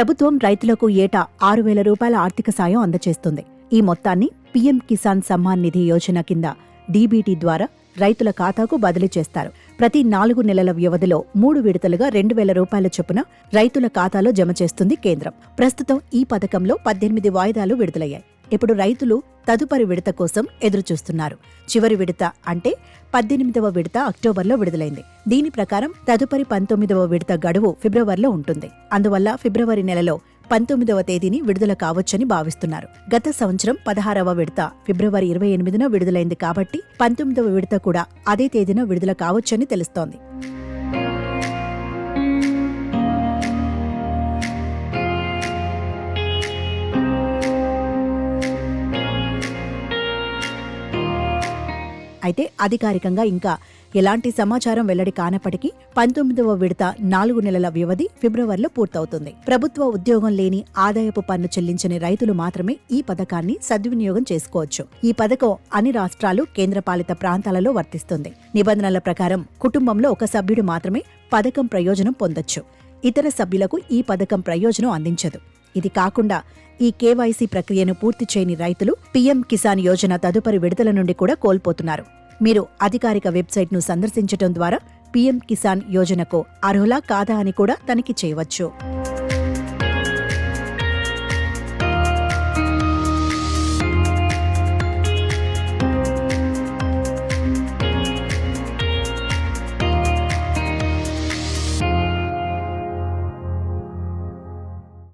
ప్రభుత్వం రైతులకు ఏటా 6,000 రూపాయల ఆర్థిక సాయం అందజేస్తుంది. ఈ మొత్తాన్ని పీఎం కిసాన్ సమ్మాన్ నిధి యోజన కింద డీబీటీ ద్వారా రైతుల ఖాతాకు బదిలీ చేస్తారు. ప్రతి 4 నెలల వ్యవధిలో 3 విడతలుగా 2,000 రూపాయల చొప్పున రైతుల ఖాతాలో జమ చేస్తుంది కేంద్రం. ప్రస్తుతం ఈ పథకంలో 18 వాయిదాలు విడుదలయ్యాయి. ఇప్పుడు రైతులు తదుపరి విడత కోసం ఎదురుచూస్తున్నారు. చివరి విడత అంటే 18వ విడత అక్టోబర్లో విడుదలైంది. దీని ప్రకారం తదుపరి 19వ విడత గడువు ఫిబ్రవరిలో ఉంటుంది. అందువల్ల ఫిబ్రవరి నెలలో 19వ తేదీని విడుదల కావచ్చని భావిస్తున్నారు. గత సంవత్సరం 16వ విడత ఫిబ్రవరి 28న విడుదలైంది కాబట్టి 19వ విడత కూడా అదే తేదీన విడుదల కావచ్చని తెలుస్తోంది. అయితే అధికారికంగా ఇంకా ఎలాంటి సమాచారం వెల్లడి కానప్పటికీ 19వ విడత 4 నెలల వ్యవధి ఫిబ్రవరిలో పూర్తవుతుంది. ప్రభుత్వ ఉద్యోగం లేని ఆదాయపు పన్ను చెల్లించని రైతులు మాత్రమే ఈ పథకాన్ని సద్వినియోగం చేసుకోవచ్చు. ఈ పథకం అన్ని రాష్ట్రాలు, కేంద్రపాలిత ప్రాంతాలలో వర్తిస్తుంది. నిబంధనల ప్రకారం కుటుంబంలో ఒక సభ్యుడు మాత్రమే పథకం ప్రయోజనం పొందొచ్చు. ఇతర సభ్యులకు ఈ పథకం ప్రయోజనం అందించదు. ఇది కాకుండా ఈ కేవైసీ ప్రక్రియను పూర్తి చేయని రైతులు పీఎం కిసాన్ యోజన తదుపరి విడతల నుండి కూడా కోల్పోతున్నారు. మీరు అధికారిక వెబ్సైట్ను సందర్శించడం ద్వారా పీఎం కిసాన్ యోజనకు అర్హులా కాదా అని కూడా తనిఖీ చేయవచ్చు.